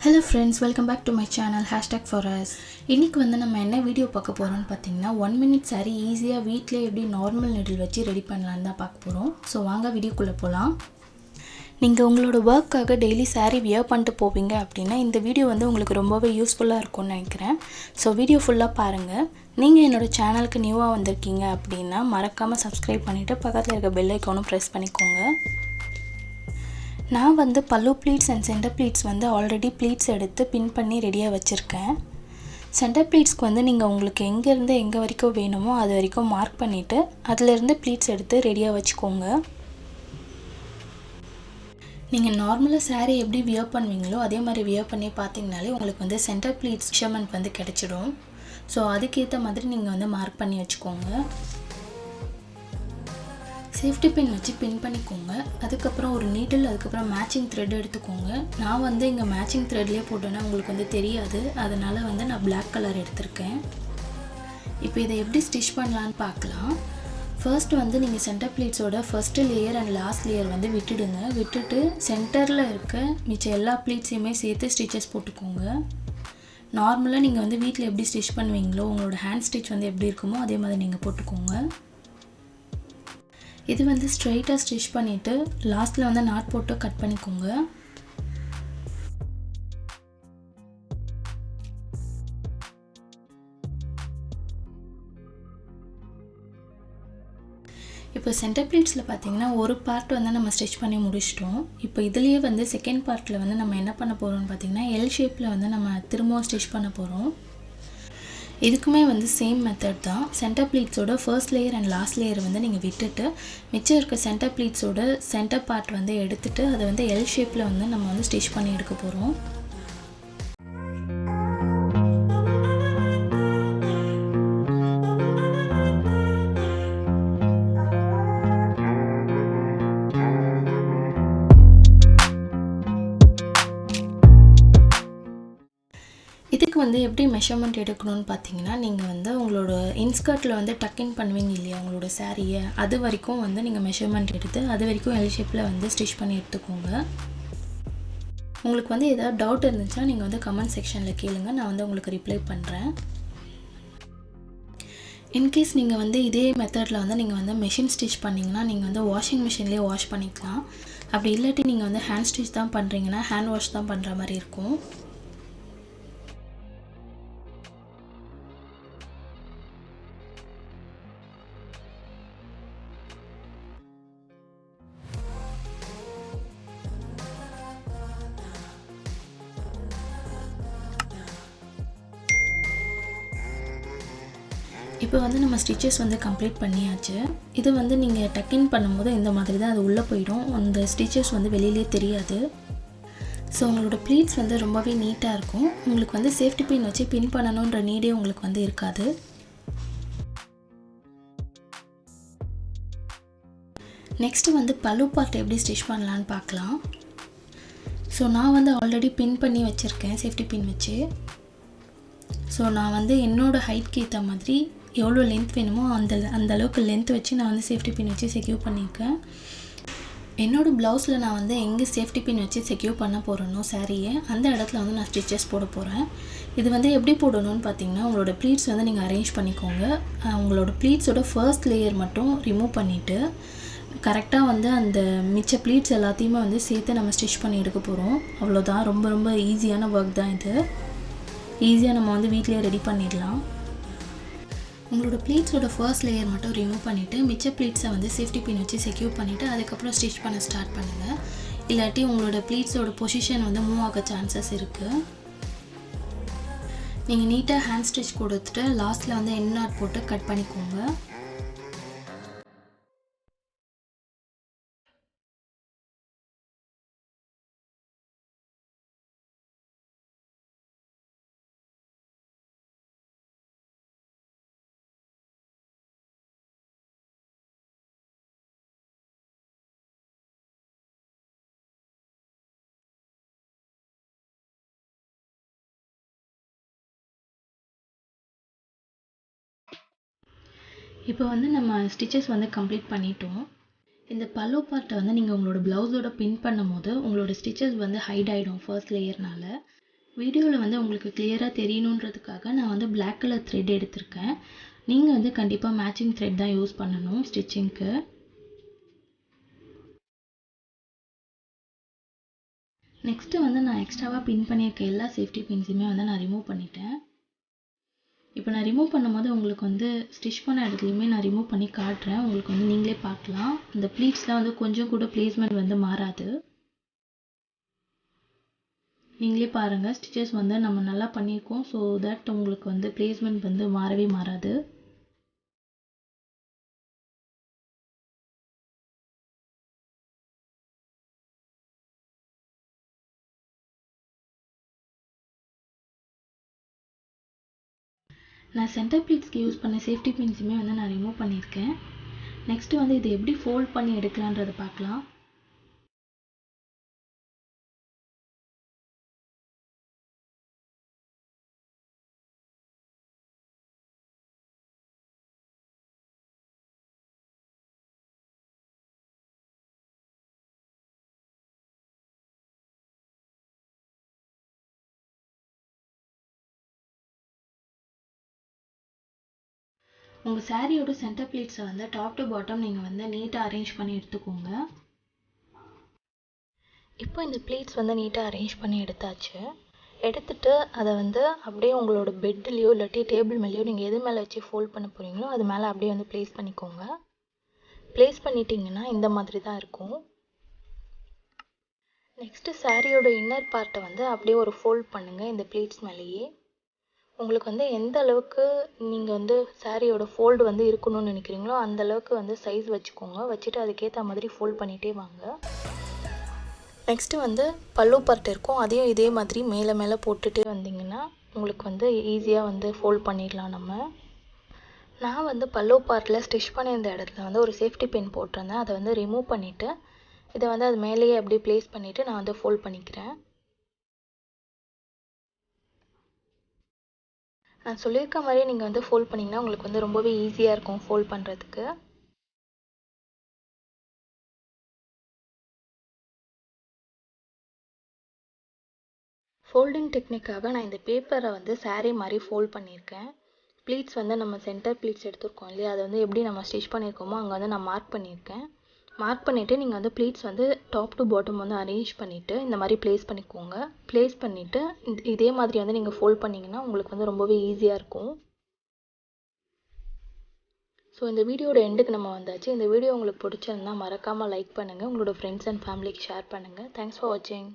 Hello friends, welcome back to my channel #forus. இன்னைக்கு வந்து நம்ம என்ன வீடியோ பார்க்க போறோம்னு பாத்தீங்கன்னா 1 minute saree ஈஸியா வீட்லயே எப்படி நார்மல் நீடில் வச்சு ரெடி பண்ணலாம்னு தான் பார்க்க போறோம். சோ வாங்க வீடியோக்குள்ள போலாம். நீங்க உங்களோட வர்க்காக டெய்லி saree வியர் பண்ணிட்டு போவீங்க அப்படினா இந்த வீடியோ வந்து உங்களுக்கு ரொம்பவே யூஸ்ஃபுல்லா இருக்கும்னு நினைக்கிறேன். சோ வீடியோ ஃபுல்லா பாருங்க. நீங்க என்னோட சேனலுக்கு நியூவா வந்திருக்கீங்க அப்படினா மறக்காம Subscribe பண்ணிட்டு பக்கத்துல இருக்க பெல் ஐகானை பிரஸ் பண்ணிக்கோங்க. நான் வந்து pallu pleats and center pleats வந்து ஆல்ரெடி pleats எடுத்து பின் பண்ணி ரெடியா வச்சிருக்கேன். center pleatsக்கு வந்து நீங்க உங்களுக்கு எங்க இருந்து எங்க வரைக்கும் வேணுமோ அது வரைக்கும் மார்க் பண்ணிட்டு அதில இருந்து pleats எடுத்து ரெடியா வச்சுக்கோங்க. நீங்க நார்மலா saree எப்படி வியர் பண்ணுவீங்களோ அதே மாதிரி வியர் பண்ணி பாத்தீங்கனாலே உங்களுக்கு வந்து center pleats மெஷர்மென்ட் வந்து கிடைச்சிடும். சோ அதுக்கு ஏத்த மாதிரி நீங்க வந்து மார்க் பண்ணி வச்சுக்கோங்க. சேஃப்டி பின் வச்சு பின் பண்ணிக்கோங்க. அதுக்கு அப்புறம் ஒரு நீடில் அதுக்கு அப்புறம் மேட்சிங் thread எடுத்துக்கோங்க. நான் வந்து இங்க மேட்சிங் threadலயே போட்டேனா உங்களுக்கு வந்து தெரியாது. அதனால வந்து நான் Black கலர் எடுத்துர்க்கேன். இப்போ இதை எப்படி ஸ்டிட்ச் பண்ணலாம்னு பார்க்கலாம். ஃபர்ஸ்ட் வந்து நீங்க center pleats ஓட first layer and last layer வந்து விட்டுடுங்க. விட்டுட்டு சென்டர்ல இருக்க மிச்ச எல்லா pleatsயுமே சேர்த்து ஸ்டிச்சஸ் போட்டுக்கோங்க. நார்மலா நீங்க வந்து வீட்ல எப்படி ஸ்டிட்ச் பண்ணுவீங்களோ உங்களோட ஹேண்ட் ஸ்டிட்ச் வந்து எப்படி இருக்குமோ அதே மாதிரி நீங்க போட்டுக்கோங்க. இது வந்து ஸ்ட்ரைட்டா ஸ்டிட்ச் பண்ணிட்டு லாஸ்ட்ல வந்து நாட் போட்டு கட் பண்ணிக்கோங்க. இப்போ சென்டர் pleatsல பாத்தீங்கன்னா ஒரு பார்ட் வந்து நம்ம ஸ்டிட்ச் பண்ணி முடிச்சிட்டோம். இப்போ இதுலயே வந்து செகண்ட் பார்ட்ல வந்து நம்ம என்ன பண்ண போறோம்னு பாத்தீங்கன்னா L ஷேப்ல வந்து நம்ம திரும்பவும் ஸ்டிட்ச் பண்ண போறோம். இதுக்குமே வந்து சேம் மெத்தட் தான். சென்டர் pleats ஓட first layer and last layer வந்து நீங்க விட்டுட்டு மிச்சம் இருக்க சென்டர் pleats ஓட சென்டர் பார்ட் வந்து எடுத்துட்டு அதை வந்து L ஷேப்ல வந்து நம்ம வந்து ஸ்டிட்ச் பண்ணி எடுக்க போறோம். இதுக்கு வந்து எப்படி மெஷர்மென்ட் எடுக்கணும்னு பாத்தீங்கன்னா நீங்க வந்து உங்களோட இன்ஸ்கர்ட்ல வந்து டக் இன் பண்ணுவீங்க இல்லையா உங்களோட சாரியை அது வரைக்கும் வந்து நீங்க மெஷர்மென்ட் எடுத்து அது வரைக்கும் L ஷேப்ல வந்து ஸ்டிட்ச் பண்ணி எடுத்துக்கோங்க. உங்களுக்கு வந்து ஏதாவது டவுட் இருந்துச்சுனா நீங்க வந்து கமெண்ட் செக்ஷன்ல கேளுங்க. நான் வந்து உங்களுக்கு ரிப்ளை பண்றேன். In case நீங்க வந்து இதே மெத்தட்ல வந்து நீங்க வந்து மெஷின் ஸ்டிட்ச் பண்ணீங்கனா நீங்க வந்து வாஷிங் மெஷின்லயே வாஷ் பண்ணிக்கலாம். அப்படி இல்லாட்டி நீங்க வந்து ஹேண்ட் ஸ்டிட்ச் தான் பண்றீங்கனா ஹேண்ட் வாஷ் தான் பண்ற மாதிரி இருக்கும். இப்போ வந்து நம்ம ஸ்டிச்சஸ் வந்து கம்ப்ளீட் பண்ணியாச்சு. இது வந்து நீங்க டக் இன் பண்ணும்போது இந்த மாதிரி தான் அது உள்ள போய்டும். அந்த ஸ்டிச்சஸ் வந்து வெளியிலே தெரியாது. சோ உங்களோட pleats வந்து ரொம்பவே நீட்டா இருக்கும். உங்களுக்கு வந்து சேஃப்டி பின் வச்சு பின் பண்ணனும்ன்ற நீடே உங்களுக்கு வந்து இருக்காது. நெக்ஸ்ட் வந்து pallu part எப்படி ஸ்டிட்ச் பண்ணலாம்னு பார்க்கலாம். சோ நான் வந்து ஆல்ரெடி பின் பண்ணி வச்சிருக்கேன் சேஃப்டி பின் வச்சு. சோ நான் வந்து என்னோட ஹைட்க்கு ஏத்த மாதிரி எவ்வளவு லெந்த் வேணுமோ அந்த அளவுக்கு லெந்த் வச்சு நான் வந்து சேஃப்டி பின் வச்சு செக்யூர் பண்ணிருக்கேன். என்னோட ப்ளவுஸ்ல நான் வந்து எங்க சேஃப்டி பின் வச்சு செக்யூர் பண்ண போறேனோ சாரியை அந்த இடத்துல வந்து நான் ஸ்டிச்சஸ் போட போறேன். இது வந்து எப்படி போடணும்னு பாத்தீங்கன்னா உங்களோட pleats வந்து நீங்க அரேஞ்ச் பண்ணிக்கோங்க. உங்களோட pleats ஓட ஃபர்ஸ்ட் லேயர் மட்டும் ரிமூவ் பண்ணிட்டு கரெக்ட்டா வந்து அந்த மிச்ச pleats எல்லாத்தையுமே வந்து சேர்த்து நம்ம ஸ்டிட்ச் பண்ணி எடுக்க போறோம். அவ்வளவுதான். ரொம்ப ஈஸியான வர்க் தான் இது. ஈஸியா நம்ம வந்து வீட்லயே ரெடி பண்ணிடலாம். உங்களோட pleats ஓட ஃபர்ஸ்ட் லேயர் மட்டும் ரிமூவ் பண்ணிட்டு மிச்ச pleats வந்து சேஃப்டி பின் வச்சு செக்யூர் பண்ணிட்டு அதுக்கு அப்புறம் ஸ்டிட்ச் பண்ண ஸ்டார்ட் பண்ணுங்க. இல்லாட்டி உங்களோட pleats ஓட பொசிஷன் வந்து மூவ் ஆக சான்சஸ் இருக்கு. நீங்க நீட்டா ஹேண்ட் ஸ்டிட்ச் கொடுத்துட்டு லாஸ்ட்ல வந்து எண்ட் நாட் போட்டு கட் பண்ணிக்கோங்க. இப்போ வந்து நம்ம ஸ்டிச்சஸ் வந்து கம்ப்ளீட் பண்ணிட்டோம். இந்த pallu பார்ட்ட வந்து நீங்க உங்களோட ப்ளவுஸோட பின் பண்ணும்போது உங்களோட ஸ்டிச்சஸ் வந்து ஹைட் ஆயிடும் ஃபர்ஸ்ட் லேயர்னால. வீடியோவில் வந்து உங்களுக்கு கிளியராக தெரியணுன்றதுக்காக நான் வந்து பிளாக் கலர் த்ரெட் எடுத்திருக்கேன். நீங்கள் வந்து கண்டிப்பாக மேட்சிங் த்ரெட் தான் யூஸ் பண்ணணும் ஸ்டிச்சிங்க்கு. நெக்ஸ்ட்டு வந்து நான் எக்ஸ்ட்ராவாக பின் பண்ணியிருக்க எல்லா சேஃப்டி பின்ஸுமே வந்து நான் ரிமூவ் பண்ணிட்டேன். இப்போ நான் ரிமூவ் பண்ணும்போது உங்களுக்கு வந்து ஸ்டிச் பண்ண இடத்துலையுமே நான் ரிமூவ் பண்ணி காட்டுறேன். உங்களுக்கு வந்து நீங்களே பார்க்கலாம். இந்த ப்ளீட்ஸ்லாம் வந்து கொஞ்சம் கூட பிளேஸ்மெண்ட் வந்து மாறாது. நீங்களே பாருங்கள், ஸ்டிச்சஸ் வந்து நம்ம நல்லா பண்ணியிருக்கோம். ஸோ தட் உங்களுக்கு வந்து பிளேஸ்மெண்ட் வந்து மாறவே மாறாது. நான் சென்டர் ப்ளீட்ஸ்க்கு யூஸ் பண்ண சேஃப்டி பின்ஸுமே வந்து நான் ரிமூவ் பண்ணியிருக்கேன். நெக்ஸ்ட்டு வந்து இது எப்படி ஃபோல்ட் பண்ணி எடுக்கலான்றதை பார்க்கலாம். உங்கள் சாரியோட சென்டர் ப்ளீட்ஸை வந்து டாப் டு பாட்டம் நீங்கள் வந்து நீட்டாக அரேஞ்ச் பண்ணி எடுத்துக்கோங்க. இப்போ இந்த ப்ளீட்ஸ் வந்து நீட்டாக அரேஞ்ச் பண்ணி எடுத்தாச்சு. எடுத்துட்டு அதை வந்து அப்படியே உங்களோட பெட்லேயோ இல்லாட்டி டேபிள் மேலேயோ நீங்கள் எது மேலே வச்சு ஃபோல்ட் பண்ண போகிறீங்களோ அது மேலே அப்படியே வந்து ப்ளேஸ் பண்ணிக்கோங்க. ப்ளேஸ் பண்ணிட்டீங்கன்னா இந்த மாதிரி தான் இருக்கும். நெக்ஸ்ட்டு சாரியோட இன்னர் பார்ட்டை வந்து அப்படியே ஒரு ஃபோல்ட் பண்ணுங்கள் இந்த ப்ளீட்ஸ் மேலேயே. உங்களுக்கு வந்து எந்த அளவுக்கு நீங்கள் வந்து சாரியோட ஃபோல்டு வந்து இருக்கணும்னு நினைக்கிறீங்களோ அந்த அளவுக்கு வந்து சைஸ் வச்சுக்கோங்க. வச்சுட்டு அதுக்கேற்ற மாதிரி ஃபோல்ட் பண்ணிகிட்டே வாங்க. நெக்ஸ்ட்டு வந்து பல்லு பார்ட் இருக்கும், அதையும் இதே மாதிரி மேலே மேலே போட்டுகிட்டே வந்தீங்கன்னா உங்களுக்கு வந்து ஈஸியாக வந்து ஃபோல்ட் பண்ணிடலாம் நம்ம. நான் வந்து பல்லு பார்ட்டில் ஸ்டிச் பண்ணியிருந்த இடத்துல வந்து ஒரு சேஃப்டி பின் போட்டிருந்தேன். அதை வந்து ரிமூவ் பண்ணிவிட்டு இதை வந்து அது மேலேயே அப்படியே ப்ளேஸ் பண்ணிவிட்டு நான் வந்து ஃபோல்ட் பண்ணிக்கிறேன். நான் சொல்லியிருக்க மாதிரியே நீங்கள் வந்து ஃபோல்ட் பண்ணிங்கன்னா உங்களுக்கு வந்து ரொம்பவே ஈஸியாக இருக்கும் ஃபோல்ட் பண்ணுறதுக்கு. ஃபோல்டிங் டெக்னிக்காக நான் இந்த பேப்பரை வந்து சாரீ மாதிரி ஃபோல்ட் பண்ணியிருக்கேன். ப்ளீட்ஸ் வந்து நம்ம சென்டர் ப்ளீட்ஸ் எடுத்துருக்கோம் இல்லையா, அதை வந்து எப்படி நம்ம ஸ்டிச் பண்ணியிருக்கோமோ அங்கே வந்து நான் மார்க் பண்ணியிருக்கேன். மார்க் பண்ணிவிட்டு நீங்கள் வந்து ப்ளீட்ஸ் வந்து டாப் டு பாட்டம் வந்து அரேஞ்ச் பண்ணிவிட்டு இந்த மாதிரி ப்ளேஸ் பண்ணிக்கோங்க. ப்ளேஸ் பண்ணிவிட்டு இதே மாதிரி வந்து நீங்கள் ஃபோல்ட் பண்ணிங்கன்னா உங்களுக்கு வந்து ரொம்பவே ஈஸியாக இருக்கும். ஸோ இந்த வீடியோட எண்டுக்கு நம்ம வந்தாச்சு. இந்த வீடியோ உங்களுக்கு பிடிச்சிருந்தா மறக்காமல் லைக் பண்ணுங்கள். உங்களோட ஃப்ரெண்ட்ஸ் அண்ட் ஃபேமிலிக்கு ஷேர் பண்ணுங்கள். தேங்க்ஸ் ஃபார் வாட்சிங்.